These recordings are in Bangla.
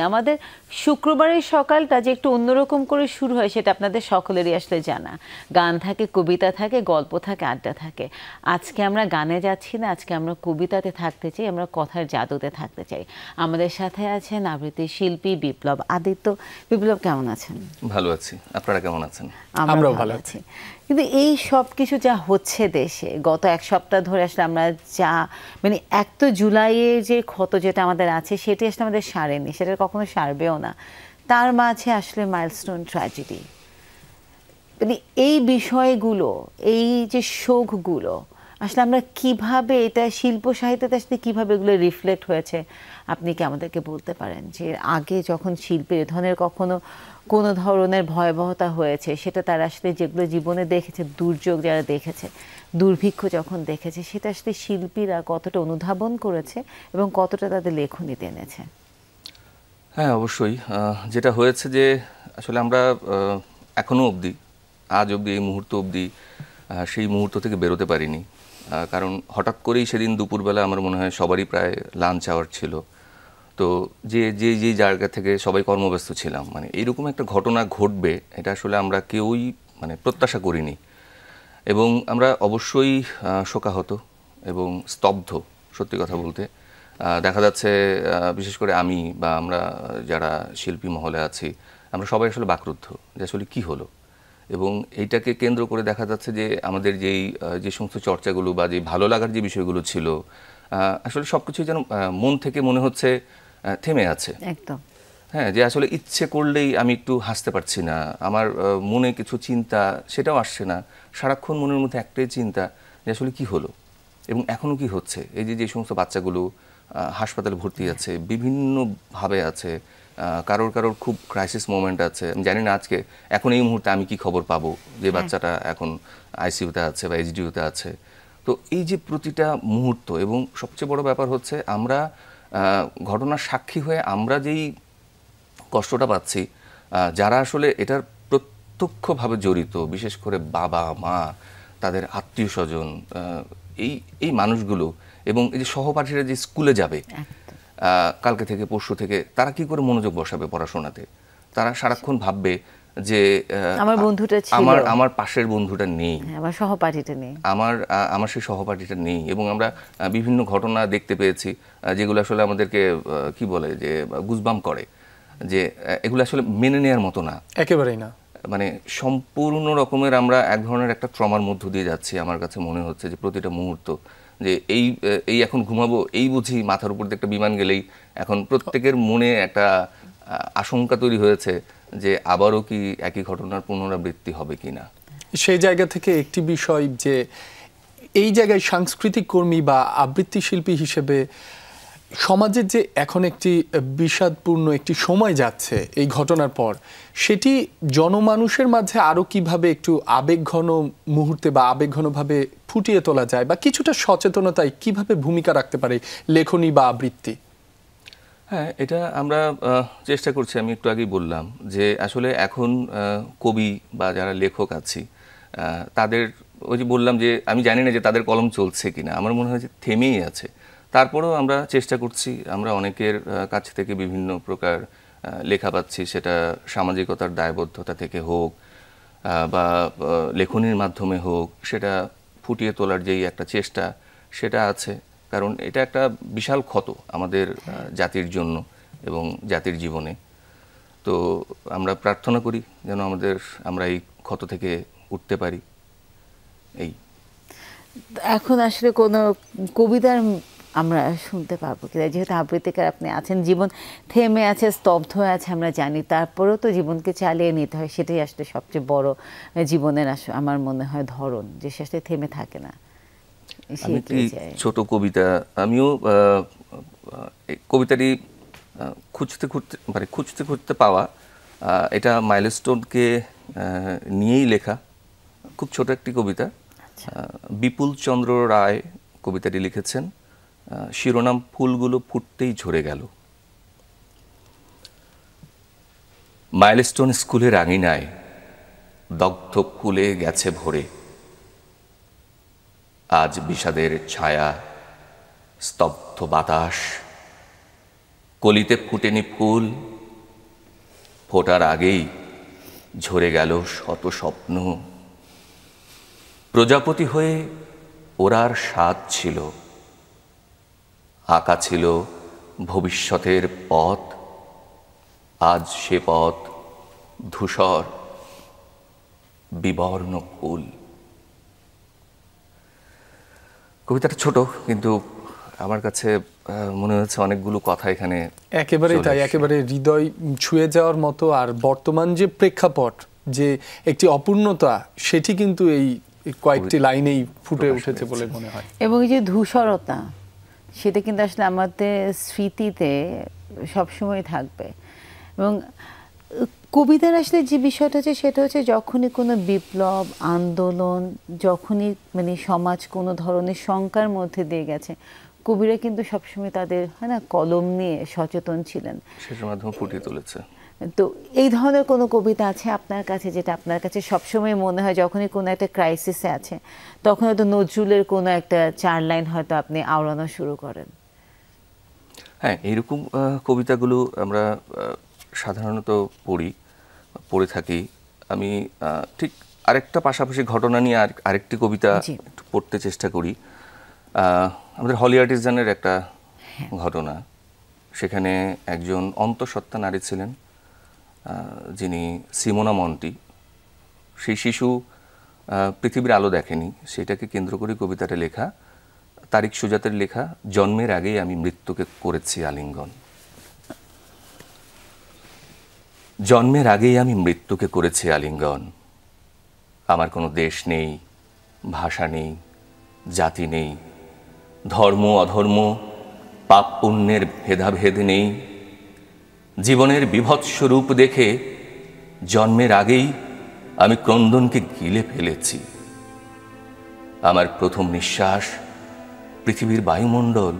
আমাদের শুক্রবারের সকালটা যে একটু অন্যরকম করে শুরু হয় সেটা আপনাদের সকলেরই আসলে জানা। গান থাকে, কবিতা থাকে, গল্প থাকে, আড্ডা থাকে। আজকে আমরা গানে যাচ্ছি না, আজকে আমরা কবিতাতে থাকতে চাই, আমরা কথার জাদুতে থাকতে চাই। আমাদের সাথে আছেন আবৃত্তি শিল্পী বিপ্লব আদিত্য। বিপ্লব, কেমন আছেন? ভালো আছি, আপনারা কেমন আছেন? আমরাও ভালো আছি। কিন্তু এই সব কিছু যা হচ্ছে দেশে গত এক সপ্তাহ ধরে আসলে আমরা যা মানে 1 জুলাইয়ের যে ক্ষত যেটা আমাদের আছে সেটি আসলে আমাদের সারেনি, সেটা কখনো সারবেও না। তার মাঝে আসলে মাইলস্টোন ট্র্যাজেডি, মানে এই বিষয়গুলো, এই যে শোকগুলো আসলে আমরা কিভাবে এটা শিল্প সাহিত্যতে আসলে কীভাবে এগুলো রিফ্লেক্ট হয়েছে আপনি কি আমাদেরকে বলতে পারেন? যে আগে যখন শিল্পের ধরনের কখনো কোনো ধরনের ভয়াবহতা হয়েছে সেটা তারা আসলে যেগুলো জীবনে দেখেছে, দুর্যোগ যারা দেখেছে, দুর্ভিক্ষ যখন দেখেছে, সেটা আসলে শিল্পীরা কতটা অনুধাবন করেছে এবং কতটা তাদের লেখনীতে এনেছে? হ্যাঁ, অবশ্যই। যেটা হয়েছে যে আসলে আমরা এখনো অবধি, আজ অবধি, এই মুহূর্ত অবধি সেই মুহূর্ত থেকে বেরোতে পারিনি। কারণ হঠাৎ করেই সেদিন দুপুরবেলা আমার মনে হয় সবারই প্রায় লাঞ্চ আওয়ার ছিল। তো যে জায়গা থেকে সবাই কর্মব্যস্ত ছিলাম, মানে এইরকম একটা ঘটনা ঘটবে এটা আসলে আমরা কেউই মানে প্রত্যাশা করিনি। এবং আমরা অবশ্যই শোকাহত এবং স্তব্ধ, সত্যি কথা বলতে। দেখা যাচ্ছে বিশেষ করে আমি বা আমরা যারা শিল্পী মহলে আছি, আমরা সবাই আসলে বাকরুদ্ধ যে আসলে কী হলো। এবং এইটাকে কেন্দ্র করে দেখা যাচ্ছে যে আমাদের যে সমস্ত চর্চাগুলো বা যে ভালো লাগার যে বিষয়গুলো ছিল, আসলে সব কিছুই যেন মন থেকে মনে হচ্ছে থেমে আছে একদম। হ্যাঁ, যে আসলে ইচ্ছে করলেই আমি একটু হাসতে পারছি না, আমার মনে কিছু চিন্তা সেটাও আসছে না। সারাক্ষণ মনের মধ্যে একটাই চিন্তা যে আসলে কী হলো এবং এখনও কি হচ্ছে। এই যে সমস্ত বাচ্চাগুলো হাসপাতালে ভর্তি আছে, বিভিন্নভাবে আছে, কারোর খুব ক্রাইসিস মোমেন্ট আছে। আমি জানি না আজকে এখন এই মুহূর্তে আমি কি খবর পাবো যে বাচ্চাটা এখন আইসিইউতে আছে বা এইচডিইউতে আছে। তো এই যে প্রতিটা মুহূর্ত, এবং সবচেয়ে বড় ব্যাপার হচ্ছে আমরা ঘটনার সাক্ষী হয়ে আমরা যেই কষ্টটা পাচ্ছি, যারা আসলে এটার প্রত্যক্ষভাবে জড়িত, বিশেষ করে বাবা মা, তাদের আত্মীয় স্বজন, এই মানুষগুলো, এবং এই যে সহপাঠীরা যে স্কুলে যাবে কালকে থেকে পরশু থেকে, তারা কি করে মনোযোগ বসাবে পড়াশোনাতে? তারা সারাক্ষণ ভাববে যে আমার বন্ধুটা ছিল, আমার পাশের বন্ধুটা নেই, আমার সহপাঠীটা নেই, আমার সেই সহপাঠীটা নেই। এবং আমরা বিভিন্ন ঘটনা দেখতে পেয়েছি যেগুলো আসলে আমাদেরকে কি বলে যে গুজবাম করে, যে এগুলো আসলে মেনে নেওয়ার মতো না, একেবারেই না। মানে সম্পূর্ণ রকমের আমরা এক ধরনের একটা ট্রমার মধ্য দিয়ে যাচ্ছি। আমার কাছে মনে হচ্ছে যে প্রতিটা মুহূর্ত যে এই এখন ঘুমাবো, এই বুঝি মাথার উপর দিয়ে একটা বিমান গেলেই এখন প্রত্যেকের মনে একটা আশঙ্কা তৈরি হয়েছে যে আবারও কি একই ঘটনার পুনরাবৃত্তি হবে কিনা। সেই জায়গা থেকে একটি বিষয় যে এই জায়গায় সাংস্কৃতিক কর্মী বা আবৃত্তি শিল্পী হিসেবে সমাজের যে এখন একটি বিষাদপূর্ণ একটি সময় যাচ্ছে এই ঘটনার পর, সেটি জনমানুষের মাঝে আরও কিভাবে একটু আবেগঘন মুহূর্তে বা আবেগঘনভাবে ফুটিয়ে তোলা যায়, বা কিছুটা সচেতনতায় কিভাবে ভূমিকা রাখতে পারে লেখনী বা আবৃত্তি? হ্যাঁ, এটা আমরা চেষ্টা করছি। আমি একটু আগেই বললাম যে আসলে এখন কবি বা যারা লেখক আছি, তাদের ওই যে বললাম যে আমি জানি না যে তাদের কলম চলছে কিনা, আমার মনে হয় যে থেমেই আছে। তারপরেও আমরা চেষ্টা করছি। আমরা অনেকের কাছ থেকে বিভিন্ন প্রকার লেখা পাচ্ছি, সেটা সামাজিকতার দায়বদ্ধতা থেকে হোক বা লেখনীর মাধ্যমে হোক, সেটা ফুটিয়ে তোলার যেই একটা চেষ্টা সেটা আছে। কারণ এটা একটা বিশাল ক্ষত আমাদের জাতির জন্য এবং জাতির জীবনে। তো আমরা প্রার্থনা করি যেন আমরা এই ক্ষত থেকে উঠতে পারি। এই এখন আসলে কোনো কবিতার আমরা শুনতে পারবো কিনা, যেহেতু আবৃত্তিকার আপনি আছেন, জীবন থেমে আছে, স্তব্ধ হয়ে আছে আমরা জানি, তারপরেও তো জীবনকে চালিয়ে নিতে হয়। সেটাই আসলে সবচেয়ে বড় জীবনের আমার মনে হয় ধরন, যে আসলে থেমে থাকে না। আমি একটি ছোট কবিতা, আমিও কবিতাটি খুঁজতে খুঁজতে পাওয়া। এটা মাইলস্টোনকে নিয়েই লেখা, খুব ছোট একটি কবিতা। বিপুল চন্দ্র রায় কবিতাটি লিখেছেন। শিরোনাম ফুলগুলো ফুটতেই ঝরে গেল। মাইলস্টোন স্কুলের আঙিনায় দগ্ধ ফুলে গেছে ভরে, আজ বিষাদের ছায়া, স্তব্ধ বাতাস, কলিতে ফুটেনি ফুল, ফোটার আগেই ঝরে গেল শত স্বপ্ন। প্রজাপতি হয়ে ওরার স্বাদ ছিল, আঁকা ছিল ভবিষ্যতের পথ। আজ সে পথ ধূসর বিবর্ণ ফুল। কবিতাটা ছোট, কিন্তু আমার কাছে মনে হচ্ছে অনেকগুলো কথা এখানে একেবারেই তাই, একেবারে হৃদয় ছুঁয়ে যাওয়ার মতো। আর বর্তমান যে প্রেক্ষাপট, যে একটি অপূর্ণতা, সেটি কিন্তু এই কয়েকটি লাইনেই ফুটে উঠেছে বলে মনে হয়। এবং এই যে ধূসরতা, সেটা কিন্তু আসলে আমাদের স্মৃতিতে সবসময় থাকবে। এবং কবিতার আসলে যে বিষয়টা হচ্ছে, সেটা হচ্ছে যখনই কোনো বিপ্লব আন্দোলন, যখনই মানে সমাজ কোনো ধরনের শঙ্কার মধ্যে দিয়ে গেছে, কবিরা কিন্তু সবসময় তাদের হয় না কলম নিয়ে সচেতন ছিলেন, সেটার মাধ্যমে ফুটিয়ে তুলেছে। তো এই ধরনের কোনো কবিতা আছে আপনার কাছে যেটা আপনার কাছে সবসময় মনে হয় যখনই কোনো একটা ক্রাইসিসে আছে, তখন হয়তো নজরুলের কোনো একটা 4 লাইন হয়তো আপনি আওড়ানো শুরু করেন? হ্যাঁ, এইরকম কবিতাগুলো আমরা সাধারণত পড়ে থাকি। আমি ঠিক আরেকটা পাশাপাশি ঘটনা নিয়ে আরেকটি কবিতা একটু পড়তে চেষ্টা করি। আমাদের হলি আর্টিজানের একটা ঘটনা। সেখানে একজন অন্তঃসত্ত্বা নারী ছিলেন, যিনি সিমোনা মন্টি। সেই শিশু পৃথিবীর আলো দেখেনি, সেটাকে কেন্দ্র করে কবিতাটা লেখা। তারিক সুজাতের লেখা, জন্মের আগেই আমি মৃত্যুকে করেছি আলিঙ্গন। জন্মের আগেই আমি মৃত্যুকে করেছি আলিঙ্গন। আমার কোনো দেশ নেই, ভাষা নেই, জাতি নেই, ধর্ম অধর্ম, পাপ পুণ্যের ভেদাভেদ নেই। জীবনের বিভৎস রূপ দেখে জন্মের আগেই আমি ক্রন্দনকে গিলে ফেলেছি। আমার প্রথম নিঃশ্বাস পৃথিবীর বায়ুমণ্ডল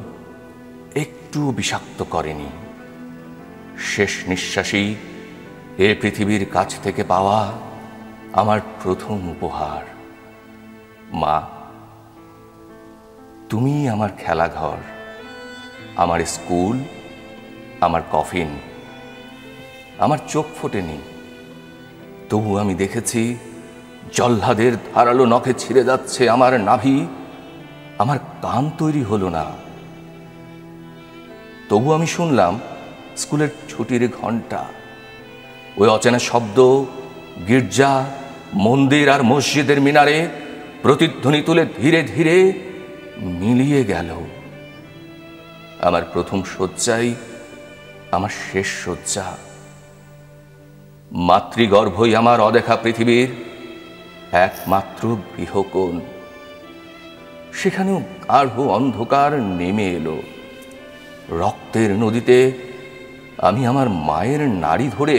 একটুও বিষাক্ত করেনি। শেষ নিঃশ্বাসেই এ পৃথিবীর কাছ থেকে পাওয়া আমার প্রথম উপহার। মা, তুমি আমার খেলাঘর, আমার স্কুল, আমার কফিন। আমার চোখ ফোটেনি, তবু আমি দেখেছি জল্লাদের ধারালো নখে ছিঁড়ে যাচ্ছে আমার নাভি। আমার কান তৈরি হলো না, তবু আমি শুনলাম স্কুলের ছুটির ঘন্টা। ওই অচেনা শব্দ গির্জা, মন্দির আর মসজিদের মিনারে প্রতিধ্বনি তুলে ধীরে ধীরে মিলিয়ে গেল। আমার প্রথম শয্যাই আমার শেষ শয্যা। মাতৃগর্ভই আমার অদেখা পৃথিবীর একমাত্র গৃহকোণ। সেখানেও গাঢ় অন্ধকার নেমে এলো। রক্তের নদীতে আমি আমার মায়ের নাড়ি ধরে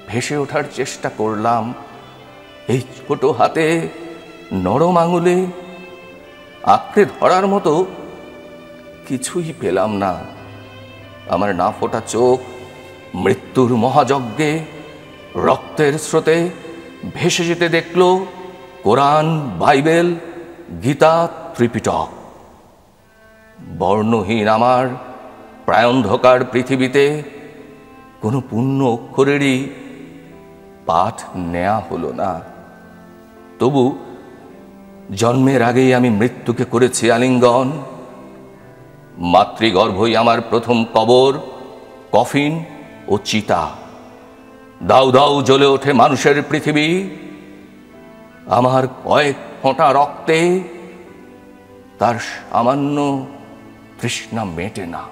ভেসে ওঠার চেষ্টা করলাম। এই ছোট হাতে নরম আঙুলে আঁকড়ে ধরার মতো কিছুই পেলাম না। আমার না ফোটা চোখ মৃত্যুর মহাযজ্ঞে রক্তের স্রোতে ভেসে যেতে দেখল কোরআন, বাইবেল, গীতা, ত্রিপিটক। বর্ণহীন আমার প্রায়ন্ধকার পৃথিবীতে কোনো পূর্ণ অক্ষরেরই পাঠ নেয়া হলো না। তবু জন্মের আগেই আমি মৃত্যুকে করেছি আলিঙ্গন। মাতৃগর্ভই আমার প্রথম কবর, কফিন ও চিতা। দাউ দাউ জ্বলে ওঠে মানুষের পৃথিবী। আমার কয়েক ফোঁটা রক্তে তার সামান্য তৃষ্ণা মেটে না।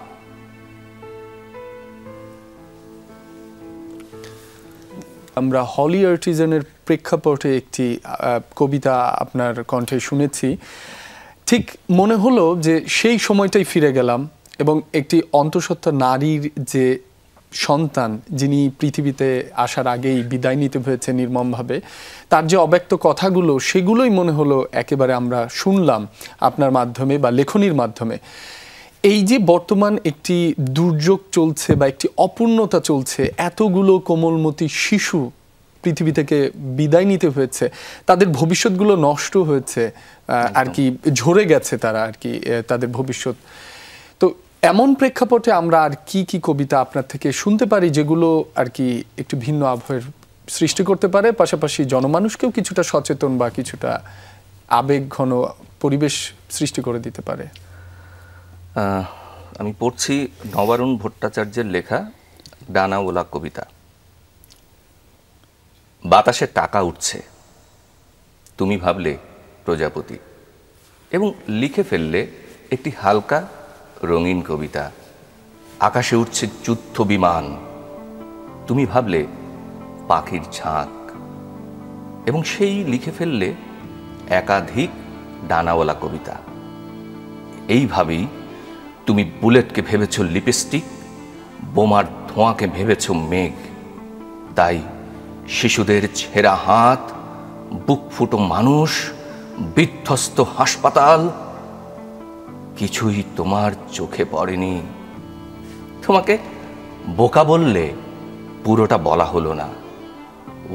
আমরা হলি আর্টিজানের প্রেক্ষাপটে একটি কবিতা আপনার কণ্ঠে শুনেছি। ঠিক মনে হলো যে সেই সময়টাই ফিরে গেলাম এবং একটি অন্তঃসত্ত্বা নারীর যে সন্তান, যিনি পৃথিবীতে আসার আগেই বিদায় নিতে হয়েছে নির্মমভাবে, তার যে অব্যক্ত কথাগুলো, সেগুলোই মনে হলো একেবারে আমরা শুনলাম আপনার মাধ্যমে বা লেখনির মাধ্যমে। এই যে বর্তমান একটি দুর্যোগ চলছে বা একটি অপূর্ণতা চলছে, এতগুলো কোমলমতি শিশু পৃথিবী থেকে বিদায় নিতে হয়েছে, তাদের ভবিষ্যৎগুলো নষ্ট হয়েছে আর কি, ঝরে গেছে তারা আর কি, তাদের ভবিষ্যৎ। তো এমন প্রেক্ষাপটে আমরা আর কি কি কবিতা আপনার থেকে শুনতে পারি যেগুলো আর কি একটু ভিন্ন আবহের সৃষ্টি করতে পারে, পাশাপাশি জনমানুষকেও কিছুটা সচেতন বা কিছুটা আবেগ ঘন পরিবেশ সৃষ্টি করে দিতে পারে? আমি পড়ছি নবারুণ ভট্টাচার্যের লেখা ডানাওয়ালা কবিতা। বাতাসে টাকা উঠছে, তুমি ভাবলে প্রজাপতি, এবং লিখে ফেললে একটি হালকা রঙিন কবিতা। আকাশে উঠছে যুদ্ধ বিমান, তুমি ভাবলে পাখির ঝাঁক, এবং সেই লিখে ফেললে একাধিক ডানাওয়ালা কবিতা। এইভাবেই তুমি বুলেটকে ভেবেছ লিপস্টিক, বোমার ধোঁয়াকে ভেবেছ মেঘ। তাই শিশুদের ছেঁড়া হাত, বুক ফুটো মানুষ, বিধ্বস্ত হাসপাতাল, কিছুই তোমার চোখে পড়েনি। তোমাকে বোকা বললে পুরোটা বলা হলো না।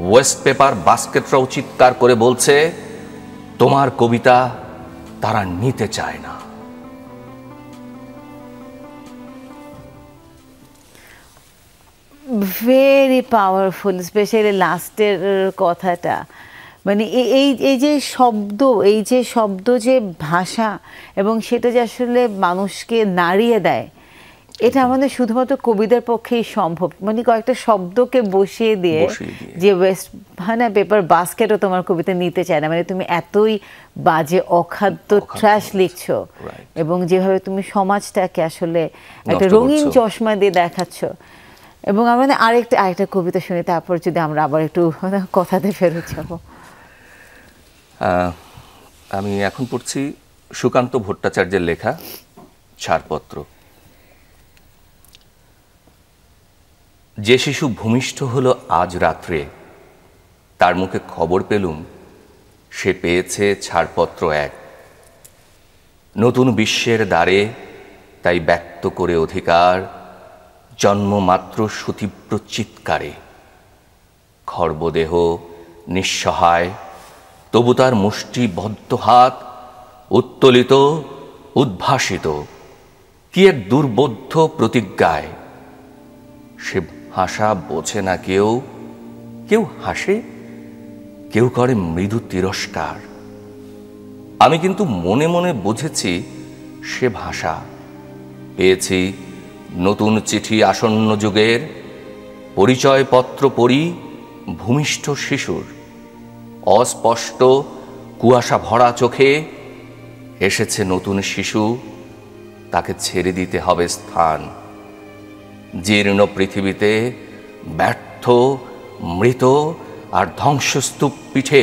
ওয়েস্ট পেপার বাস্কেটরাও চিৎকার করে বলছে তোমার কবিতা তারা নিতে চায় না। ভেরি পাওয়ারফুল, স্পেশালি লাস্টের কথাটা। মানে এই যে শব্দ যে ভাষা, এবং সেটা যে আসলে মানুষকে নাড়িয়ে দেয়, এটা আমাদের শুধুমাত্র কবিদের পক্ষেই সম্ভব। মানে কয়েকটা শব্দকে বসিয়ে দিয়ে যে ওয়েস্ট পেপার বাস্কেটও তোমার কবিতা নিতে চায় না। মানে তুমি এতই বাজে অখাদ্য ট্র্যাশ লিখছো, এবং যেভাবে তুমি সমাজটাকে আসলে একটা রঙিন চশমা দিয়ে দেখাচ্ছ। এবং আমরা আরেকটা কবিতা শুনি, তারপর যদি আমরা আবার একটু কথাতে ফেরত যাব। আমি এখন পড়ছি সুকান্ত ভট্টাচার্যের লেখা ছাড়পত্র। যে শিশু ভূমিষ্ঠ হলো আজ রাত্রে, তার মুখে খবর পেলুম সে পেয়েছে ছাড়পত্র এক। নতুন বিশ্বের দ্বারে তাই ব্যক্ত করে অধিকার, জন্মমাত্র সুতীব্র চিৎকারে। খর্বদেহ নিঃসহায়, তবু তার মুষ্টিবদ্ধ হাত উত্তোলিত, উদ্ভাসিত কি এক দুর্বোধ্য প্রতিজ্ঞায়। সে হাসা বোঝে না কেউ, কেউ হাসে, কেউ করে মৃদু তিরস্কার। আমি কিন্তু মনে মনে বুঝেছি সে ভাষা। পেয়েছি নতুন চিঠি আসন্ন যুগের, পরিচয়পত্র পড়ি ভূমিষ্ঠ শিশুর। অস্পষ্ট কুয়াশা ভরা চোখে এসেছে নতুন শিশু, তাকে ছেড়ে দিতে হবে স্থান। জীর্ণ পৃথিবীতে ব্যর্থ, মৃত আর ধ্বংসস্তূপ পিঠে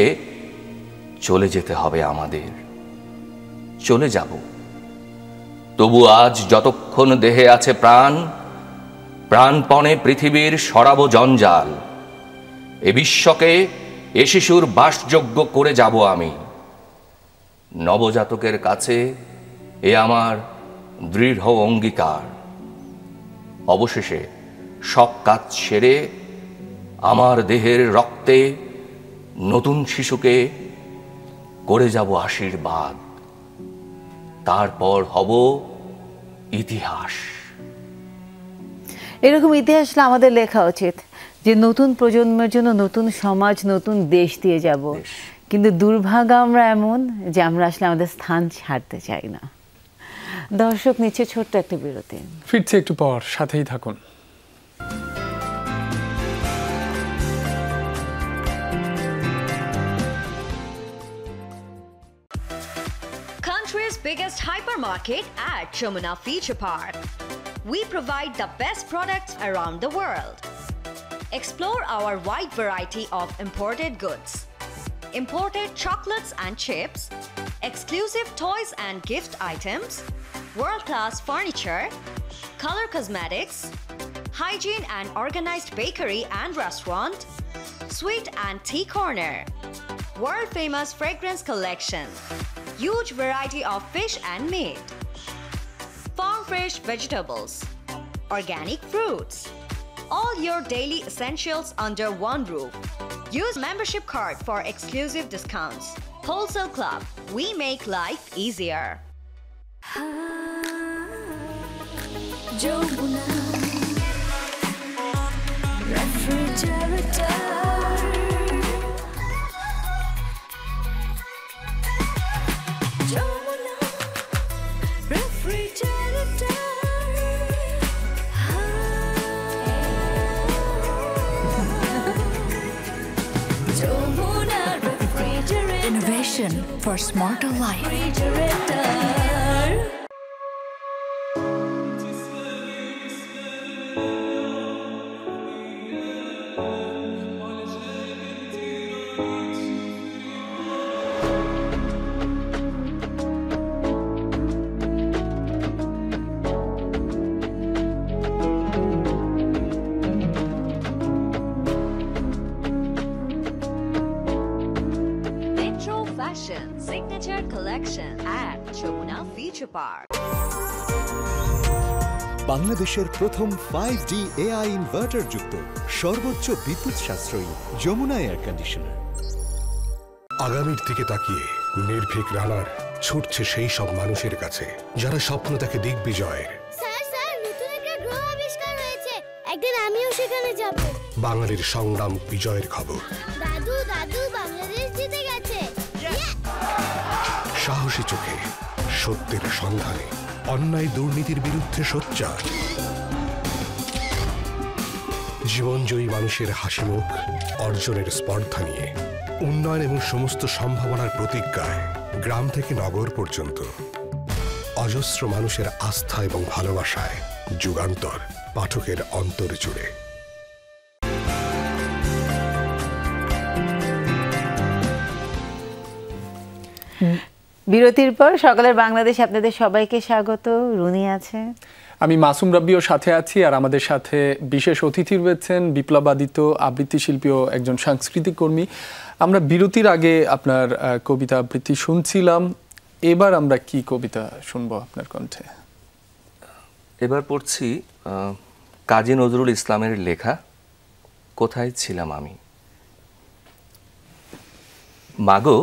চলে যেতে হবে আমাদের। চলে যাব, তবু আজ যতক্ষণ দেহে আছে প্রাণ, প্রাণপণে পৃথিবীর সরাব জঞ্জাল। এ বিশ্বকে এ শিশুর বাসযোগ্য করে যাব আমি। নবজাতকের কাছে এ আমার দৃঢ় অঙ্গীকার। অবশেষে সব কাজ সেরে আমার দেহের রক্তে নতুন শিশুকে করে যাব আশীর্বাদ। তারপর হব ইতিহাস। এরকম ইতিহাস আমাদের লেখা উচিত, যে নতুন প্রজন্মের জন্য নতুন সমাজ, নতুন দেশ দিয়ে যাব। কিন্তু দুর্ভাগ্য আমরা এমন যে আমরা আসলে আমাদের স্থান ছাড়তে চাই না। দর্শক, নিচ্ছে ছোট্ট একটা বিরতি, ফিরছে একটু পর, সাথেই থাকুন। Country's biggest hypermarket at Chamuna Feature Park. We provide the best products around the world. Explore our wide variety of imported goods, imported chocolates and chips, exclusive toys and gift items, world-class furniture, color cosmetics, hygiene and organized bakery and restaurant, sweet and tea corner, world-famous fragrance collection, huge variety of fish and meat, farm-fresh vegetables, organic fruits, all your daily essentials under one roof. Use membership card for exclusive discounts. Wholesale Club, we make life easier. Jomuna refrigerator. Jomuna refrigerator. Jomuna refrigerator. Innovation for smarter life. Refrigerator. Metro Fashion Signature Collection at Yamuna Feature Park. বাংলাদেশের প্রথম 5G AI ইনভার্টার যুক্ত সর্বোচ্চ বিদ্যুৎ সাশ্রয়ী যমুনা এয়ার কন্ডিশনার। আগামীর দিকে তাকিয়ে নির্ভীক রানার ছুটছে সেই সব মানুষের কাছে যারা স্বপ্ন দেখে দিগ্বিজয়ের। স্যার স্যার নতুন একটা গ্রহ আবিষ্কার হয়েছে, একদিন আমিও সেখানে যাব। বাঙালির সংগ্রাম বিজয়ের খবর। দাদু দাদু বাংলাদেশ জিতে গেছে। সাহসী চোখে সত্যের সন্ধানে অন্যায় দুর্নীতির বিরুদ্ধে সোচ্চার। জীবনজয়ী মানুষের হাসিমুখ অর্জনের স্পর্ধা নিয়ে উন্নয়ন এবং সমস্ত সম্ভাবনার প্রতিজ্ঞায় গ্রাম থেকে নগর পর্যন্ত অজস্র মানুষের আস্থা এবং ভালোবাসায় যুগান্তর পাঠকের অন্তর জুড়ে। বিরতির পর সকালের বাংলাদেশ আপনাদের সবাইকে স্বাগত। রুনি আছে, আমি মাসুম রাব্বিও সাথে আছি, আর আমাদের সাথে বিশেষ অতিথি রয়েছেন বিপ্লবাদিত আবৃত্তি শিল্পী ও একজন সাংস্কৃতিক কর্মী। আমরা বিরতির আগে আপনার কবিতা আবৃত্তি শুনছিলাম, এবার আমরা কি কবিতা শুনবো আপনার কণ্ঠে? এবার পড়ছি কাজী নজরুল ইসলামের লেখা কোথায় ছিলাম আমি। মাগো,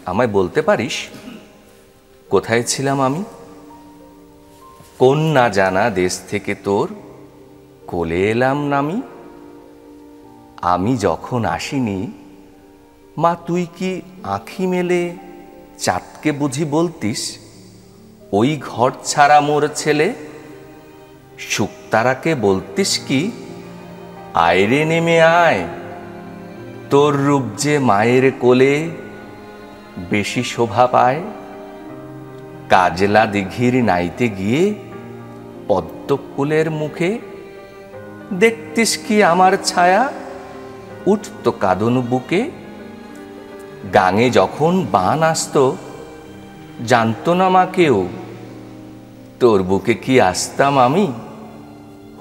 আমায় বলতে পারিস কোথায় ছিলাম আমি? কোন না জানা দেশ থেকে তোর কোলে এলাম নামি। আমি যখন আসিনি মা, তুই কি আঁখি মেলে চাঁদকে বুঝি বলতিস ওই ঘর ছাড়া মোর ছেলে? শুকতারাকে বলতিস কি আয়রে নেমে আয়, তোর রূপ যে মায়ের কোলে বেশি শোভা পায়। কাজলা দিঘির নাইতে গিয়ে পদ্ম ফুলের মুখে দেখতিস কি আমার ছায়া উঠত কাঁদন বুকে। গাঙে যখন বান আসত জানত না মা কেউ, তোর বুকে কি আসতাম আমি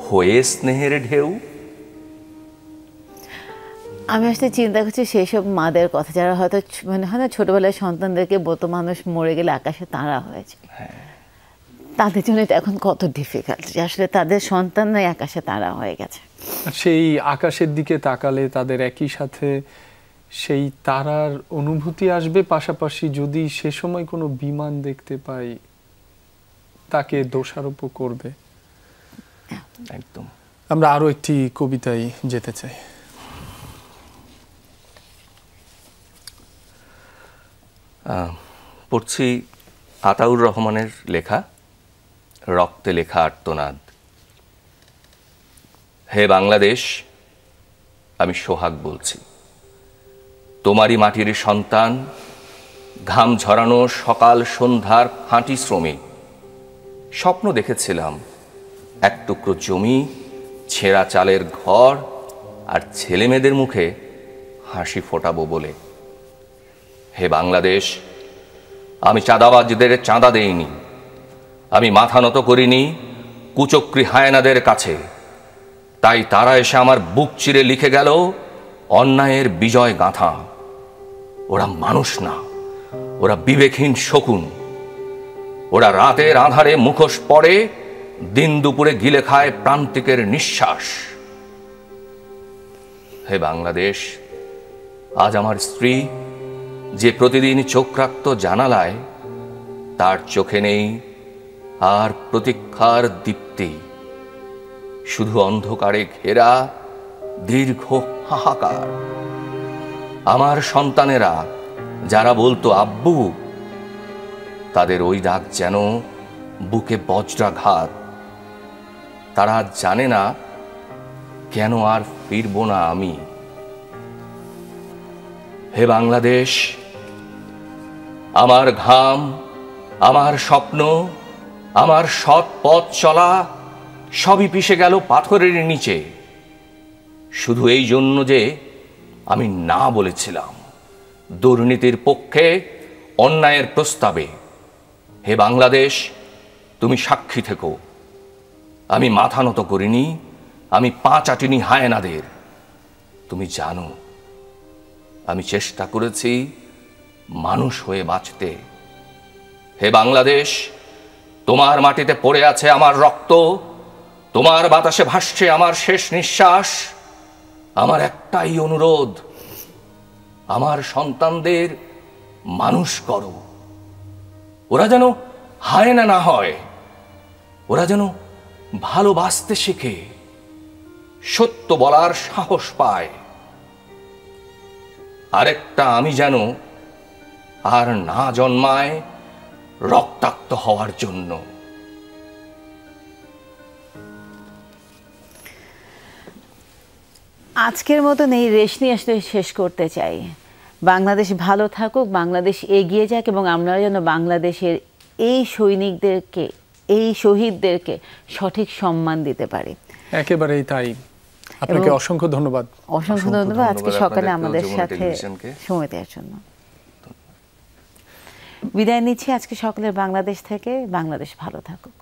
হয়ে স্নেহের ঢেউ। আমি আসলে চিন্তা করছি সেই সব মাদের কথা যারা হয়তো মানে হয় না ছোটবেলায় সন্তানদেরকে বলতো মানুষ মরে গেলে আকাশে তারা হয়েছে, তাদের জন্য এটা এখন কত ডিফিকাল্ট যে আসলে তাদের সন্তানরাই আকাশে তারা হয়ে গেছে। সেই আকাশের দিকে তাকালে তাদের একই সাথে সেই তারার অনুভূতি আসবে, পাশাপাশি যদি সে সময় কোনো বিমান দেখতে পাই তাকে দোষারোপ করবে। একদম। আমরা আরো একটি কবিতায় যেতে চাই। পড়ছি আতাউর রহমানের লেখা রক্তে লেখা আর্তনাদ। হে বাংলাদেশ, আমি সোহাগ বলছি, তোমারই মাটির সন্তান, ঘাম ঝরানো সকাল সন্ধ্যার খাঁটি শ্রমিক। স্বপ্ন দেখেছিলাম এক টুকরো জমি, ছেঁড়া চালের ঘর আর ছেলেমেয়েদের মুখে হাসি ফোটাবো বলে। হে বাংলাদেশ, আমি চাঁদাবাজদের চাঁদা দেইনি, আমি মাথা নত করিনি কুচক্রী হায়নাদের কাছে। তাই তারা এসে আমার বুক চিরে লিখে গেল অন্যায়ের বিজয় গাথা। ওরা মানুষ না, ওরা বিবেকহীন শকুন। ওরা রাতের আধারে মুখোশ পড়ে, দিন দুপুরে গিলে খায় প্রান্তিকের নিঃশ্বাস। হে বাংলাদেশ, আজ আমার স্ত্রী যে প্রতিদিন চোখ রাখত জানালায়, তার চোখে নেই আর প্রতীক্ষার দীপ্তি, শুধু অন্ধকারে ঘেরা দীর্ঘ হাহাকার। আমার সন্তানেরা যারা বলতো আব্বু, তাদের ওই ডাক যেন বুকে বজ্রাঘাত। তারা জানে না কেন আর ফিরব না আমি। হে বাংলাদেশ, আমার ঘাম, আমার স্বপ্ন, আমার সৎ পথ চলা সবই পিষে গেল পাথরের নিচে, শুধু এই জন্য যে আমি না বলেছিলাম দুর্নীতির পক্ষে, অন্যায়ের প্রস্তাবে। হে বাংলাদেশ, তুমি সাক্ষী থেকো, আমি মাথা নত করিনি, আমি পা চাটিনি হায়নাদের। তুমি জানো আমি চেষ্টা করেছি মানুষ হয়ে বাঁচতে। হে বাংলাদেশ, তোমার মাটিতে পড়ে আছে আমার রক্ত, তোমার বাতাসে ভাসছে আমার শেষ নিঃশ্বাস। আমার একটাই অনুরোধ, আমার সন্তানদের মানুষ করো। ওরা যেন হায়না না হয়, ওরা যেন ভালোবাসতে শেখে, সত্য বলার সাহস পায়। আরেকটা আমি যেন আর না জন্মায় রক্তাক্ত হওয়ার জন্য। আজকের মতন এই রেশ নিয়ে আসলে শেষ করতে চাই। বাংলাদেশ ভালো থাকুক, বাংলাদেশ এগিয়ে যাক, এবং আমরা যেন বাংলাদেশের এই সৈনিকদেরকে, এই শহীদদেরকে সঠিক সম্মান দিতে পারি। একেবারেই তাই। আপনাকে অসংখ্য ধন্যবাদ। অসংখ্য ধন্যবাদ আজকে সকালে আপনাদেরকেও, আমাদের যমুনা সাথে টেলিভিশনকে। সময় দেওয়ার জন্য। বিদায় নিচ্ছি আজকে সকালের বাংলাদেশ থেকে। বাংলাদেশ ভালো থাকুক।